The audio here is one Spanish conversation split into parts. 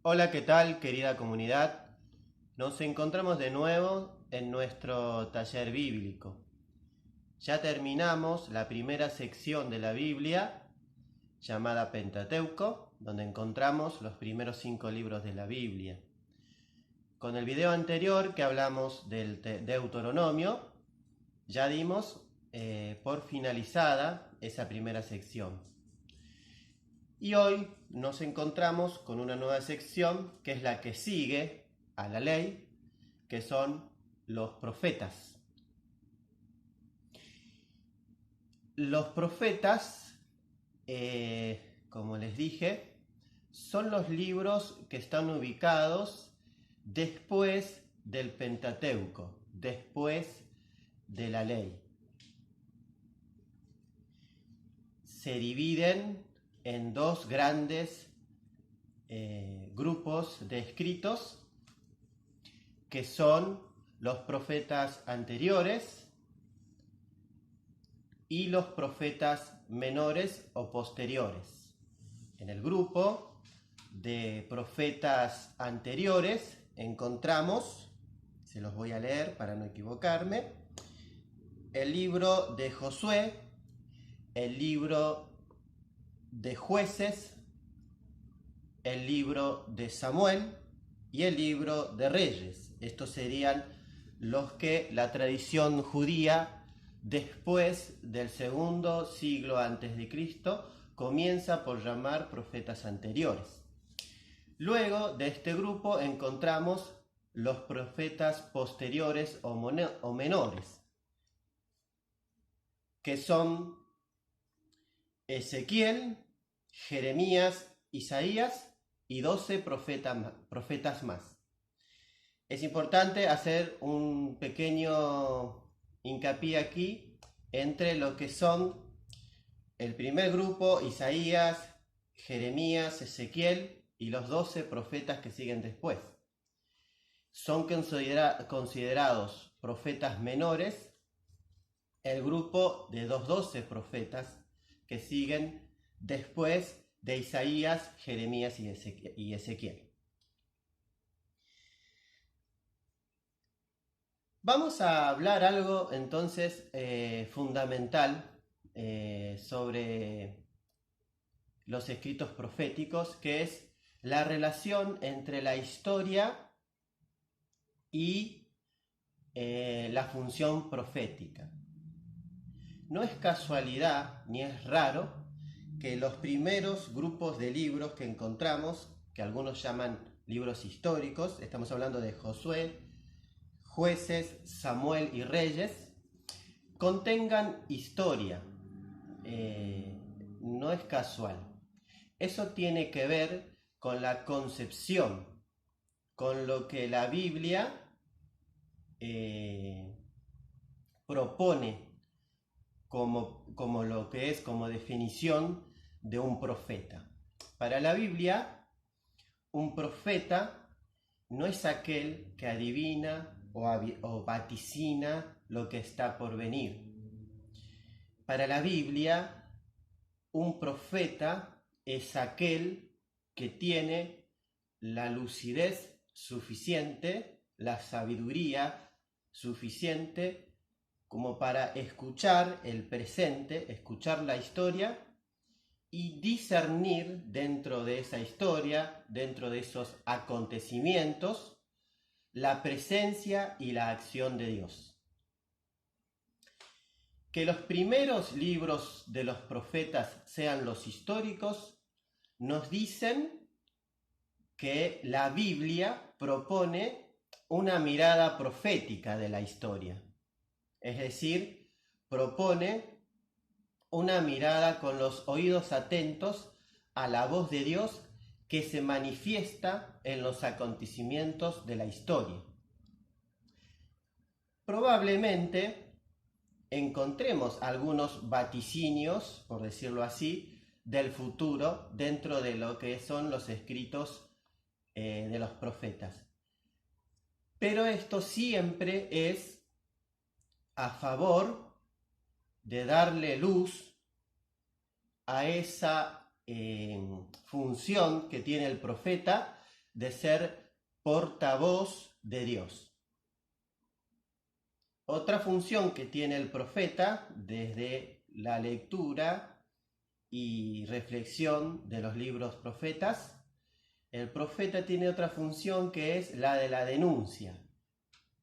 Hola, ¿qué tal, querida comunidad? Nos encontramos de nuevo en nuestro taller bíblico. Ya terminamos la primera sección de la Biblia, llamada Pentateuco, donde encontramos los primeros 5 libros de la Biblia. Con el video anterior que hablamos del Deuteronomio, ya dimos por finalizada esa primera sección. Y hoy nos encontramos con una nueva sección que es la que sigue a la ley, que son los profetas. Los profetas, como les dije, son los libros que están ubicados después del Pentateuco, después de la ley. Se dividen en dos grandes grupos de escritos que son los profetas anteriores y los profetas menores o posteriores. En el grupo de profetas anteriores encontramos, se los voy a leer para no equivocarme, el libro de Josué, el libro de Jueces, el libro de Samuel y el libro de Reyes. Estos serían los que la tradición judía, después del segundo siglo antes de Cristo, comienza por llamar profetas anteriores. Luego de este grupo encontramos los profetas posteriores o menores, que son Ezequiel, Jeremías, Isaías y 12 profetas más. Es importante hacer un pequeño hincapié aquí entre lo que son el primer grupo, Isaías, Jeremías, Ezequiel y los 12 profetas que siguen después. Son considerados profetas menores el grupo de los 12 profetas que siguen después de Isaías, Jeremías y Ezequiel. Vamos a hablar algo entonces fundamental sobre los escritos proféticos, que es la relación entre la historia y la función profética. No es casualidad ni es raro que los primeros grupos de libros que encontramos, que algunos llaman libros históricos, estamos hablando de Josué, Jueces, Samuel y Reyes, contengan historia. No es casual. Eso tiene que ver con la concepción, con lo que la Biblia propone como lo que es como definición de un profeta. Para la Biblia, un profeta no es aquel que adivina o vaticina lo que está por venir. Para la Biblia, un profeta es aquel que tiene la lucidez suficiente, la sabiduría suficiente como para escuchar el presente, escuchar la historia y discernir dentro de esa historia, dentro de esos acontecimientos, la presencia y la acción de Dios. Que los primeros libros de los profetas sean los históricos nos dicen que la Biblia propone una mirada profética de la historia. Es decir, propone una mirada con los oídos atentos a la voz de Dios que se manifiesta en los acontecimientos de la historia. Probablemente encontremos algunos vaticinios, por decirlo así, del futuro dentro de lo que son los escritos de los profetas. Pero esto siempre es a favor de darle luz a esa función que tiene el profeta de ser portavoz de Dios. Otra función que tiene el profeta desde la lectura y reflexión de los libros profetas, el profeta tiene otra función que es la de la denuncia.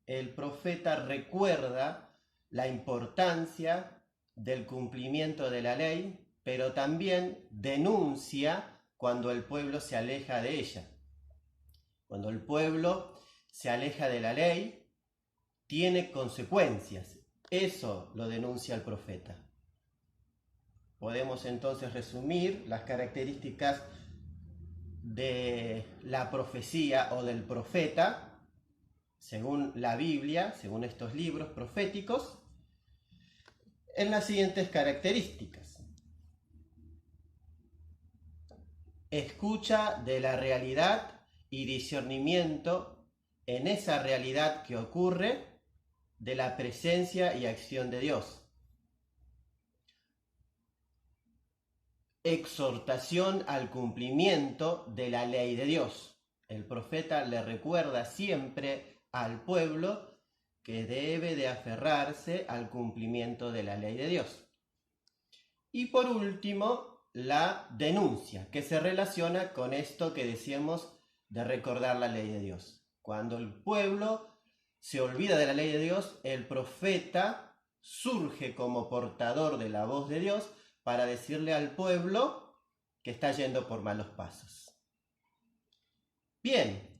El profeta recuerda la importancia del cumplimiento de la ley, pero también denuncia cuando el pueblo se aleja de ella. Cuando el pueblo se aleja de la ley, tiene consecuencias. Eso lo denuncia el profeta. Podemos entonces resumir las características de la profecía o del profeta, según la Biblia, según estos libros proféticos, en las siguientes características. Escucha de la realidad y discernimiento en esa realidad que ocurre de la presencia y acción de Dios. Exhortación al cumplimiento de la ley de Dios. El profeta le recuerda siempre al pueblo que debe de aferrarse al cumplimiento de la ley de Dios. Y por último, la denuncia, que se relaciona con esto que decíamos de recordar la ley de Dios. Cuando el pueblo se olvida de la ley de Dios, el profeta surge como portador de la voz de Dios para decirle al pueblo que está yendo por malos pasos. Bien,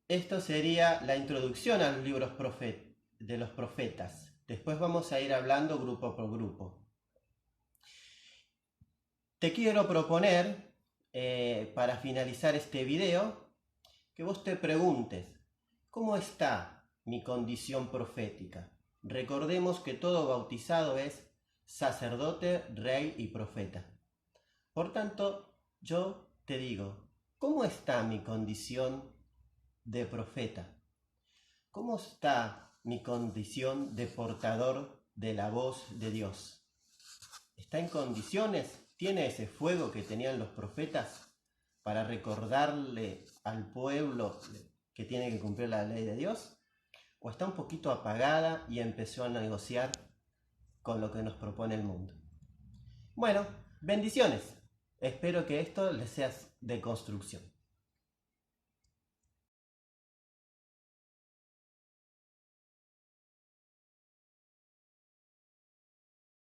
esto sería la introducción a los libros de los profetas. Después vamos a ir hablando grupo por grupo. Te quiero proponer, para finalizar este video, que vos te preguntes, ¿cómo está mi condición profética? Recordemos que todo bautizado es sacerdote, rey y profeta. Por tanto, yo te digo, ¿cómo está mi condición de profeta? ¿Cómo está mi condición de portador de la voz de Dios? ¿Está en condiciones? ¿Tiene ese fuego que tenían los profetas para recordarle al pueblo que tiene que cumplir la ley de Dios? ¿O está un poquito apagada y empezó a negociar con lo que nos propone el mundo? Bueno, bendiciones. Espero que esto les sea de construcción.